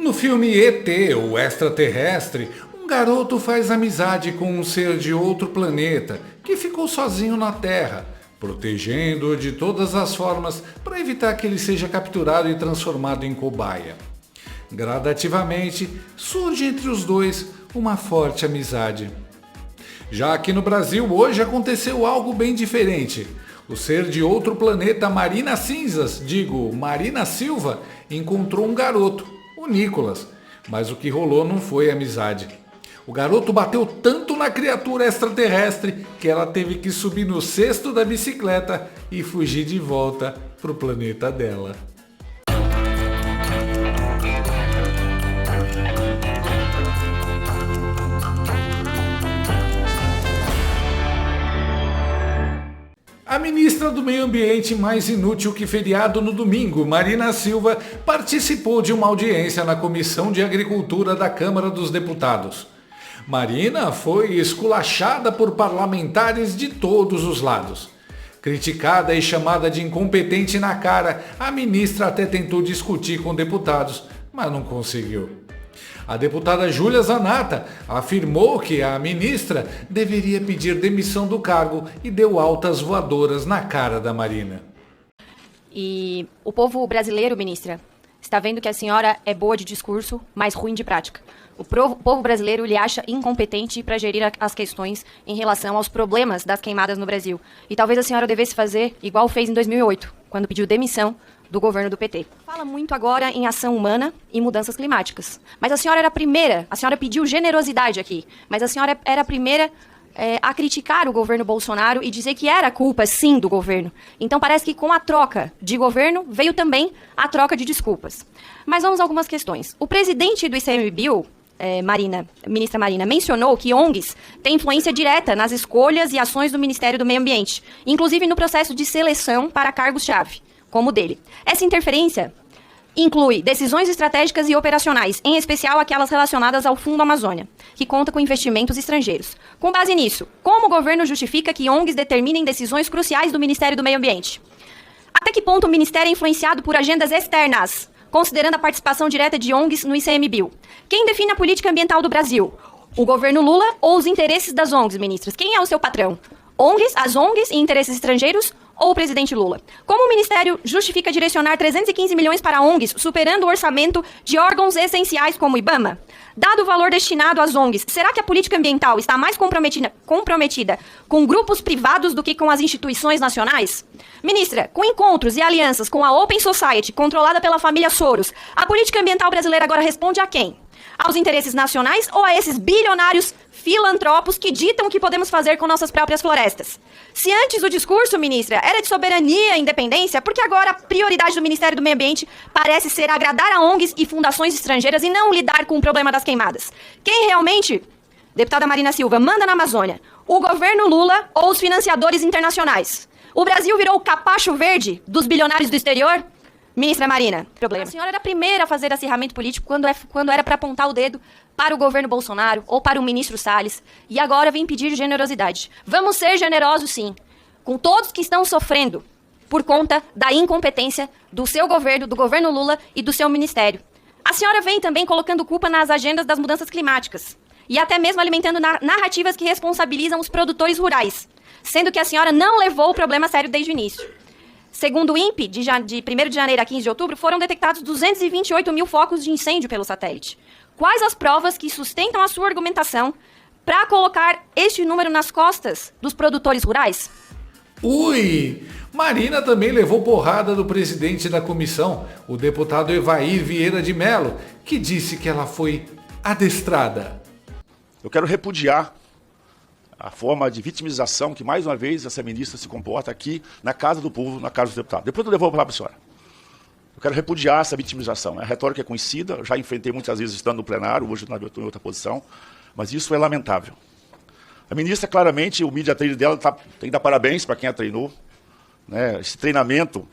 No filme E.T., o extraterrestre, um garoto faz amizade com um ser de outro planeta que ficou sozinho na Terra, protegendo-o de todas as formas para evitar que ele seja capturado e transformado em cobaia. Gradativamente, surge entre os dois uma forte amizade. Já aqui no Brasil, hoje aconteceu algo bem diferente. O ser de outro planeta, Marina Silva, encontrou um garoto, o Nicolas, mas o que rolou não foi amizade. O garoto bateu tanto na criatura extraterrestre que ela teve que subir no cesto da bicicleta e fugir de volta pro planeta dela. A ministra do Meio Ambiente, mais inútil que feriado no domingo, Marina Silva, participou de uma audiência na Comissão de Agricultura da Câmara dos Deputados. Marina foi esculachada por parlamentares de todos os lados. Criticada e chamada de incompetente na cara, a ministra até tentou discutir com deputados, mas não conseguiu. A deputada Júlia Zanatta afirmou que a ministra deveria pedir demissão do cargo e deu altas voadoras na cara da Marina. E o povo brasileiro, ministra, está vendo que a senhora é boa de discurso, mas ruim de prática. O povo brasileiro lhe acha incompetente para gerir as questões em relação aos problemas das queimadas no Brasil. E talvez a senhora devesse fazer igual fez em 2008, quando pediu demissão do governo do PT. Fala muito agora em ação humana e mudanças climáticas. Mas a senhora era a primeira, a senhora pediu generosidade aqui, mas a senhora era a primeira a criticar o governo Bolsonaro e dizer que era culpa, sim, do governo. Então parece que com a troca de governo veio também a troca de desculpas. Mas vamos a algumas questões. O presidente do ICMBio, ministra Marina, mencionou que ONGs têm influência direta nas escolhas e ações do Ministério do Meio Ambiente, inclusive no processo de seleção para cargos-chave, como o dele. Essa interferência inclui decisões estratégicas e operacionais, em especial aquelas relacionadas ao Fundo Amazônia, que conta com investimentos estrangeiros. Com base nisso, como o governo justifica que ONGs determinem decisões cruciais do Ministério do Meio Ambiente? Até que ponto o Ministério é influenciado por agendas externas, considerando a participação direta de ONGs no ICMBio? Quem define a política ambiental do Brasil? O governo Lula ou os interesses das ONGs, ministras? Quem é o seu patrão? As ONGs e interesses estrangeiros ou o presidente Lula? Como o Ministério justifica direcionar 315 milhões para ONGs, superando o orçamento de órgãos essenciais como o IBAMA? Dado o valor destinado às ONGs, será que a política ambiental está mais comprometida com grupos privados do que com as instituições nacionais? Ministra, com encontros e alianças com a Open Society, controlada pela família Soros, a política ambiental brasileira agora responde a quem? Aos interesses nacionais ou a esses bilionários filantropos que ditam o que podemos fazer com nossas próprias florestas? Se antes o discurso, ministra, era de soberania e independência, por que agora a prioridade do Ministério do Meio Ambiente parece ser agradar a ONGs e fundações estrangeiras e não lidar com o problema das queimadas? Quem realmente, deputada Marina Silva, manda na Amazônia? O governo Lula ou os financiadores internacionais? O Brasil virou o capacho verde dos bilionários do exterior? Ministra Marina, problema. A senhora era a primeira a fazer acirramento político quando era para apontar o dedo para o governo Bolsonaro ou para o ministro Salles, e agora vem pedir generosidade. Vamos ser generosos, sim, com todos que estão sofrendo por conta da incompetência do seu governo, do governo Lula e do seu ministério. A senhora vem também colocando culpa nas agendas das mudanças climáticas e até mesmo alimentando narrativas que responsabilizam os produtores rurais, sendo que a senhora não levou o problema a sério desde o início. Segundo o INPE, de 1º de janeiro a 15 de outubro, foram detectados 228 mil focos de incêndio pelo satélite. Quais as provas que sustentam a sua argumentação para colocar este número nas costas dos produtores rurais? Ui! Marina também levou porrada do presidente da comissão, o deputado Evair Vieira de Mello, que disse que ela foi adestrada. Eu quero repudiar a forma de vitimização que, mais uma vez, essa ministra se comporta aqui na Casa do Povo, na Casa dos Deputados. Depois eu devolvo para a senhora. Eu quero repudiar essa vitimização. A retórica é conhecida, eu já enfrentei muitas vezes estando no plenário, hoje eu estou em outra posição, mas isso é lamentável. A ministra, claramente, o media training dela tem que dar parabéns para quem a treinou. Né? Esse treinamento,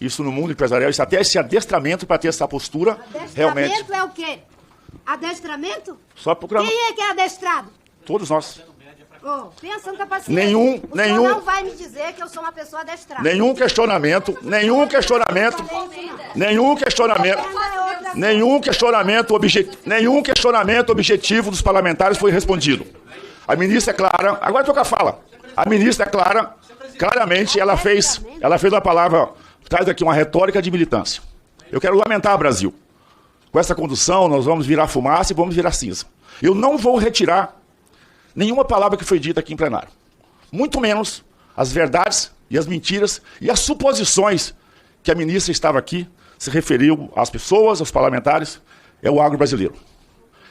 isso no mundo empresarial, isso até esse adestramento para ter essa postura, realmente... Adestramento é o quê? Adestramento? Só procurar... Quem é que é adestrado? Todos nós. Pensando com a paciência. Nenhum. Não vai me dizer que eu sou uma pessoa adestrada. Nenhum questionamento objetivo dos parlamentares foi respondido. A ministra é clara, agora toca a fala. A ministra é clara, claramente ela fez uma palavra, traz aqui uma retórica de militância. Eu quero lamentar, Brasil. Com essa condução, nós vamos virar fumaça e vamos virar cinza. Eu não vou retirar nenhuma palavra que foi dita aqui em plenário. Muito menos as verdades e as mentiras e as suposições que a ministra estava aqui, se referiu às pessoas, aos parlamentares, é o agro brasileiro.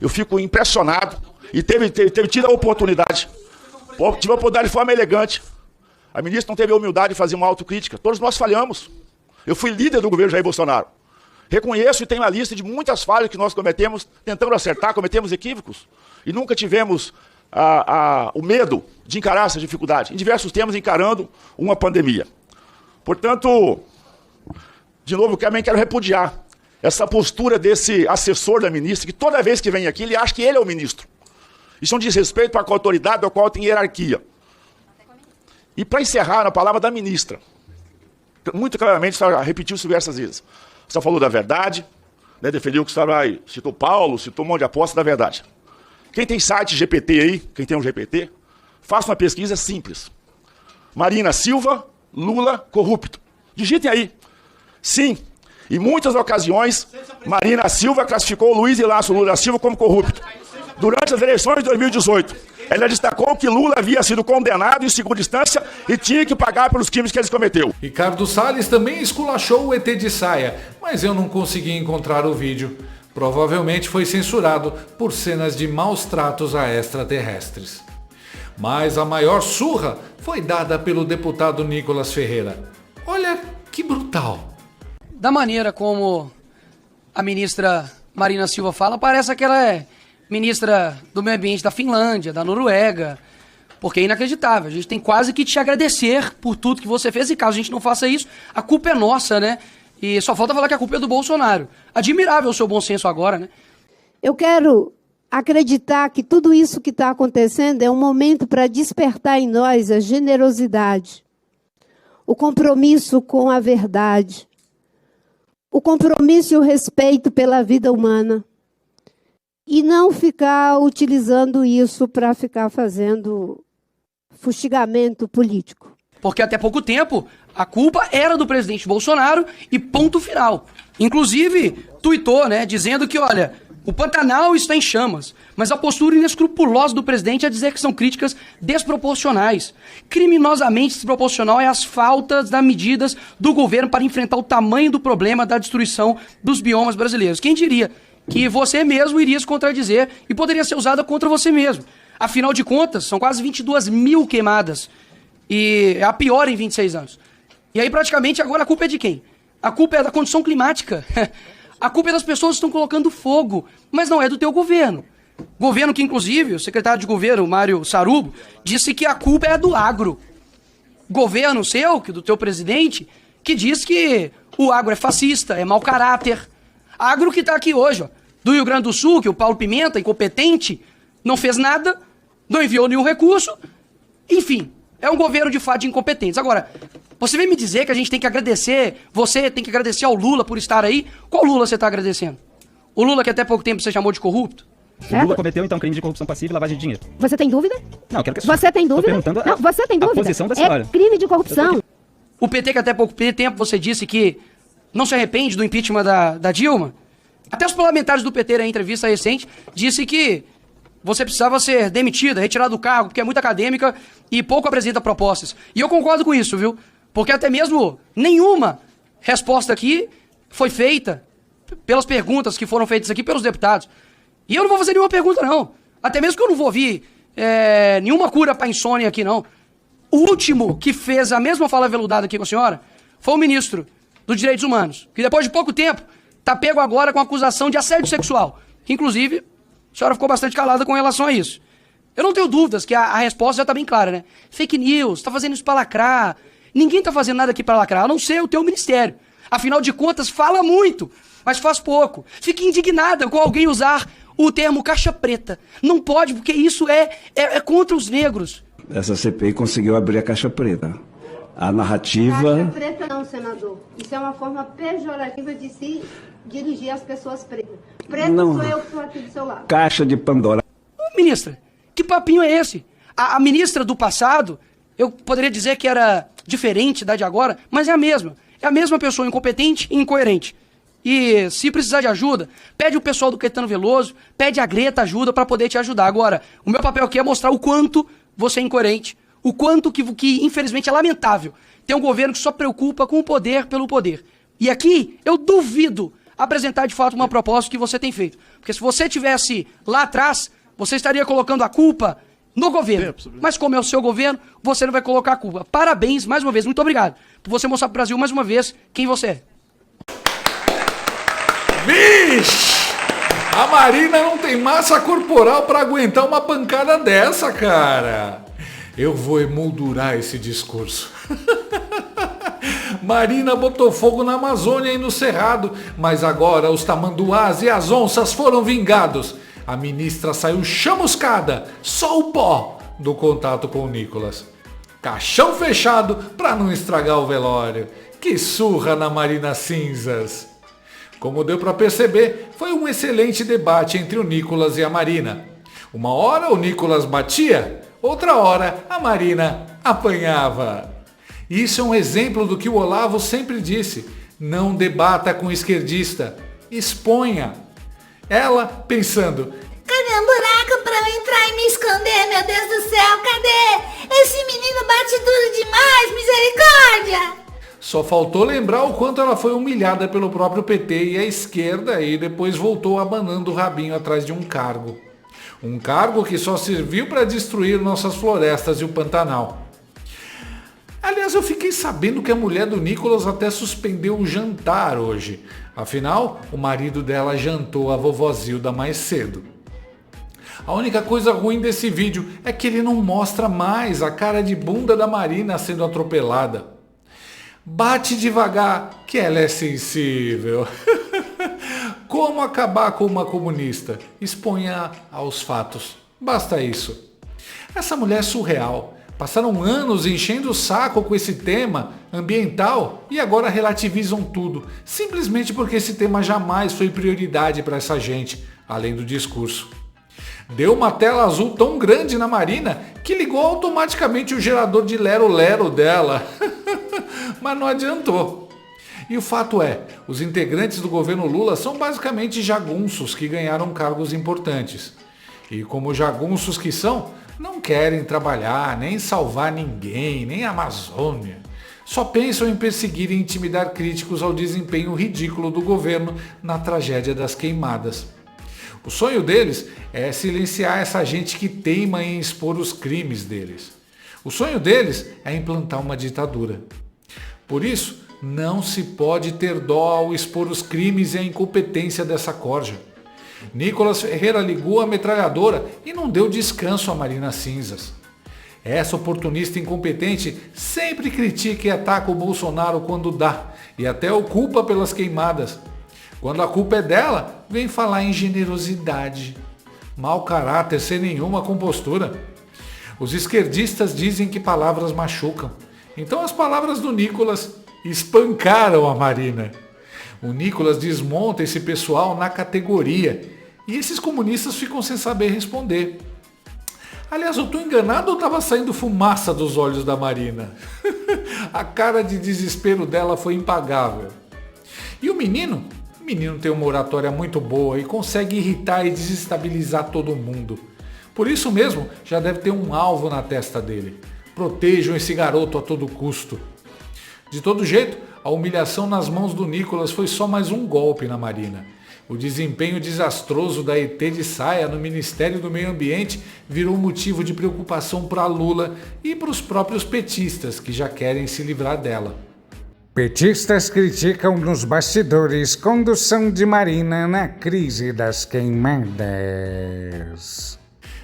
Eu fico impressionado e teve tido a oportunidade, de forma elegante. A ministra não teve a humildade de fazer uma autocrítica. Todos nós falhamos. Eu fui líder do governo Jair Bolsonaro. Reconheço e tenho uma lista de muitas falhas que nós cometemos, tentando acertar, cometemos equívocos. E nunca tivemos o medo de encarar essa dificuldade. Em diversos temas, encarando uma pandemia. Portanto, de novo, também quero repudiar essa postura desse assessor da ministra, que toda vez que vem aqui, ele acha que ele é o ministro. Isso é um desrespeito para a autoridade, ao qual tem hierarquia. E para encerrar, na palavra da ministra, muito claramente, a senhora repetiu isso diversas vezes. A senhora falou da verdade, né, defendeu que a senhora citou Paulo, citou um monte de aposta da verdade. Quem tem site GPT aí, quem tem um GPT, faça uma pesquisa simples. Marina Silva, Lula corrupto. Digitem aí. Sim, em muitas ocasiões, Marina Silva classificou Luiz Inácio Lula da Silva como corrupto. Durante as eleições de 2018, ela destacou que Lula havia sido condenado em segunda instância e tinha que pagar pelos crimes que ele cometeu. Ricardo Salles também esculachou o ET de saia, mas eu não consegui encontrar o vídeo. Provavelmente foi censurado por cenas de maus tratos a extraterrestres. Mas a maior surra foi dada pelo deputado Nicolas Ferreira. Olha que brutal. Da maneira como a ministra Marina Silva fala, parece que ela é ministra do Meio Ambiente da Finlândia, da Noruega, porque é inacreditável. A gente tem quase que te agradecer por tudo que você fez, e caso a gente não faça isso, a culpa é nossa, né? E só falta falar que a culpa é do Bolsonaro. Admirável o seu bom senso agora, né? Eu quero acreditar que tudo isso que está acontecendo é um momento para despertar em nós a generosidade, o compromisso com a verdade, o compromisso e o respeito pela vida humana. E não ficar utilizando isso para ficar fazendo fustigamento político. Porque até pouco tempo, a culpa era do presidente Bolsonaro e ponto final. Inclusive, tuitou, né, dizendo que, olha, o Pantanal está em chamas, mas a postura inescrupulosa do presidente é dizer que são críticas desproporcionais. Criminosamente desproporcional é as faltas das medidas do governo para enfrentar o tamanho do problema da destruição dos biomas brasileiros. Quem diria que você mesmo iria se contradizer e poderia ser usada contra você mesmo. Afinal de contas, são quase 22 mil queimadas. E é a pior em 26 anos. E aí, praticamente, agora a culpa é de quem? A culpa é da condição climática. A culpa é das pessoas que estão colocando fogo, mas não é do teu governo. Governo que, inclusive, o secretário de governo, Mário Sarubo, disse que a culpa é do agro. Governo seu, do teu presidente, que diz que o agro é fascista, é mau caráter. Agro que está aqui hoje, ó, do Rio Grande do Sul, que o Paulo Pimenta, incompetente, não fez nada, não enviou nenhum recurso. Enfim, é um governo de fato de incompetentes. Agora, você vem me dizer que a gente tem que agradecer, você tem que agradecer ao Lula por estar aí. Qual Lula você está agradecendo? O Lula que até pouco tempo você chamou de corrupto? O Lula cometeu, então, crime de corrupção passiva e lavagem de dinheiro. Você tem dúvida? Não, eu quero que Você tem dúvida? perguntando não, você tem dúvida? A posição da senhora. É crime de corrupção. O PT, que até pouco tempo você disse que não se arrepende do impeachment da Dilma. Até os parlamentares do PT, em entrevista recente, disse que você precisava ser demitida, retirada do cargo, porque é muito acadêmica e pouco apresenta propostas. E eu concordo com isso, viu? Porque até mesmo nenhuma resposta aqui foi feita pelas perguntas que foram feitas aqui pelos deputados. E eu não vou fazer nenhuma pergunta, não. Até mesmo que eu não vou ouvir nenhuma cura para insônia aqui, não. O último que fez a mesma fala veludada aqui com a senhora foi o ministro dos Direitos Humanos, que depois de pouco tempo está pego agora com acusação de assédio sexual. Que, inclusive, a senhora ficou bastante calada com relação a isso. Eu não tenho dúvidas que a resposta já está bem clara, né? Fake news, está fazendo isso para lacrar. Ninguém está fazendo nada aqui para lacrar, a não ser o teu ministério. Afinal de contas, fala muito, mas faz pouco. Fica indignada com alguém usar o termo caixa preta. Não pode, porque isso é contra os negros. Essa CPI conseguiu abrir a caixa preta. A narrativa... Caixa preta não, senador. Isso é uma forma pejorativa de se dirigir às pessoas pretas. Preta não. Sou eu que estou aqui do seu lado. Caixa de Pandora. Ministra, que papinho é esse? A ministra do passado, eu poderia dizer que era diferente da de agora, mas é a mesma. É a mesma pessoa incompetente e incoerente. E se precisar de ajuda, pede o pessoal do Caetano Veloso, pede a Greta ajuda para poder te ajudar. Agora, o meu papel aqui é mostrar o quanto você é incoerente, o quanto que infelizmente é lamentável ter um governo que só preocupa com o poder pelo poder. E aqui eu duvido apresentar de fato uma proposta que você tem feito. Porque se você tivesse lá atrás, você estaria colocando a culpa no governo. Mas como é o seu governo, você não vai colocar a culpa. Parabéns mais uma vez, muito obrigado por você mostrar para o Brasil mais uma vez quem você é. Vixe! A Marina não tem massa corporal pra aguentar uma pancada dessa, cara. Eu vou emoldurar esse discurso. Marina botou fogo na Amazônia e no Cerrado, mas agora os tamanduás e as onças foram vingados. A ministra saiu chamuscada, só o pó do contato com o Nicolas. Caixão fechado pra não estragar o velório. Que surra na Marina Cinzas. Como deu para perceber, foi um excelente debate entre o Nicolas e a Marina. Uma hora o Nicolas batia, outra hora a Marina apanhava. Isso é um exemplo do que o Olavo sempre disse: não debata com esquerdista, exponha. Ela pensando: Cadê um buraco pra eu entrar e me esconder, meu Deus do céu, cadê? Esse menino bate duro demais, misericórdia! Só faltou lembrar o quanto ela foi humilhada pelo próprio PT e a esquerda e depois voltou abanando o rabinho atrás de um cargo. Um cargo que só serviu para destruir nossas florestas e o Pantanal. Aliás, eu fiquei sabendo que a mulher do Nicolas até suspendeu o jantar hoje. Afinal, o marido dela jantou a vovó Zilda mais cedo. A única coisa ruim desse vídeo é que ele não mostra mais a cara de bunda da Marina sendo atropelada. Bate devagar, que ela é sensível. Como acabar com uma comunista? Exponha aos fatos. Basta isso. Essa mulher é surreal. Passaram anos enchendo o saco com esse tema ambiental e agora relativizam tudo. Simplesmente porque esse tema jamais foi prioridade para essa gente, além do discurso. Deu uma tela azul tão grande na Marina que ligou automaticamente o gerador de lero-lero dela. Mas não adiantou. E o fato é, os integrantes do governo Lula são basicamente jagunços que ganharam cargos importantes. E como jagunços que são, não querem trabalhar, nem salvar ninguém, nem a Amazônia. Só pensam em perseguir e intimidar críticos ao desempenho ridículo do governo na tragédia das queimadas. O sonho deles é silenciar essa gente que teima em expor os crimes deles. O sonho deles é implantar uma ditadura. Por isso, não se pode ter dó ao expor os crimes e a incompetência dessa corja. Nicolas Ferreira ligou a metralhadora e não deu descanso a Marina Cinzas. Essa oportunista incompetente sempre critica e ataca o Bolsonaro quando dá, e até o culpa pelas queimadas. Quando a culpa é dela, vem falar em generosidade. Mau caráter sem nenhuma compostura. Os esquerdistas dizem que palavras machucam. Então as palavras do Nicolas espancaram a Marina. O Nicolas desmonta esse pessoal na categoria e esses comunistas ficam sem saber responder. Aliás, eu estou enganado ou estava saindo fumaça dos olhos da Marina? A cara de desespero dela foi impagável. E o menino? O menino tem uma oratória muito boa e consegue irritar e desestabilizar todo mundo. Por isso mesmo, já deve ter um alvo na testa dele. Protejam esse garoto a todo custo. De todo jeito, a humilhação nas mãos do Nicolas foi só mais um golpe na Marina. O desempenho desastroso da ET de Saia no Ministério do Meio Ambiente virou motivo de preocupação para Lula e para os próprios petistas, que já querem se livrar dela. Petistas criticam nos bastidores condução de Marina na crise das queimadas.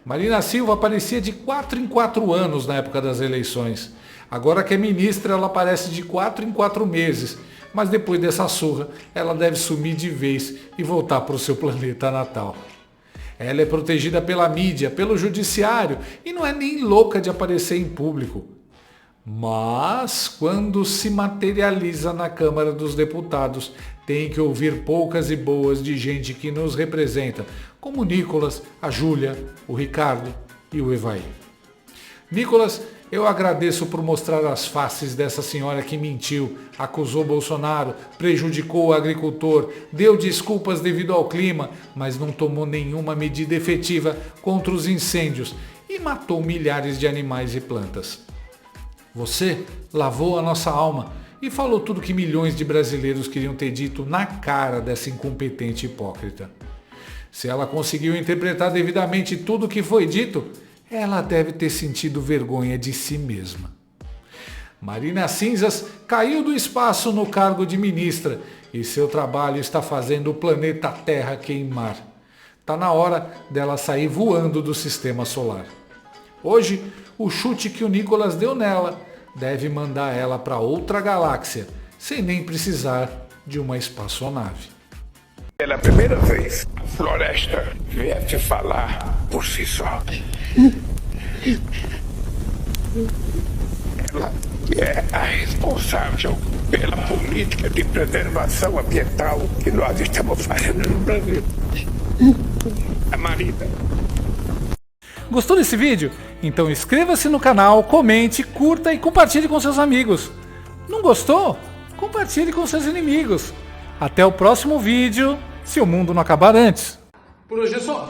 Marina Silva aparecia de 4 em 4 anos na época das eleições. Agora que é ministra, ela aparece de 4 em 4 meses. Mas depois dessa surra, ela deve sumir de vez e voltar para o seu planeta natal. Ela é protegida pela mídia, pelo judiciário e não é nem louca de aparecer em público. Mas, quando se materializa na Câmara dos Deputados, tem que ouvir poucas e boas de gente que nos representa, como o Nicolas, a Júlia, o Ricardo e o Evaí. Nicolas, eu agradeço por mostrar as faces dessa senhora que mentiu, acusou Bolsonaro, prejudicou o agricultor, deu desculpas devido ao clima, mas não tomou nenhuma medida efetiva contra os incêndios e matou milhares de animais e plantas. Você lavou a nossa alma e falou tudo que milhões de brasileiros queriam ter dito na cara dessa incompetente hipócrita. Se ela conseguiu interpretar devidamente tudo o que foi dito, ela deve ter sentido vergonha de si mesma. Marina Cinzas caiu do espaço no cargo de ministra e seu trabalho está fazendo o planeta Terra queimar. Está na hora dela sair voando do sistema solar. Hoje, o chute que o Nicolas deu nela deve mandar ela para outra galáxia, sem nem precisar de uma espaçonave. Pela primeira vez, a floresta viesse falar por si só. Ela é a responsável pela política de preservação ambiental que nós estamos fazendo no Brasil. A Marina. Gostou desse vídeo? Então inscreva-se no canal, comente, curta e compartilhe com seus amigos. Não gostou? Compartilhe com seus inimigos. Até o próximo vídeo, se o mundo não acabar antes. Por hoje é só.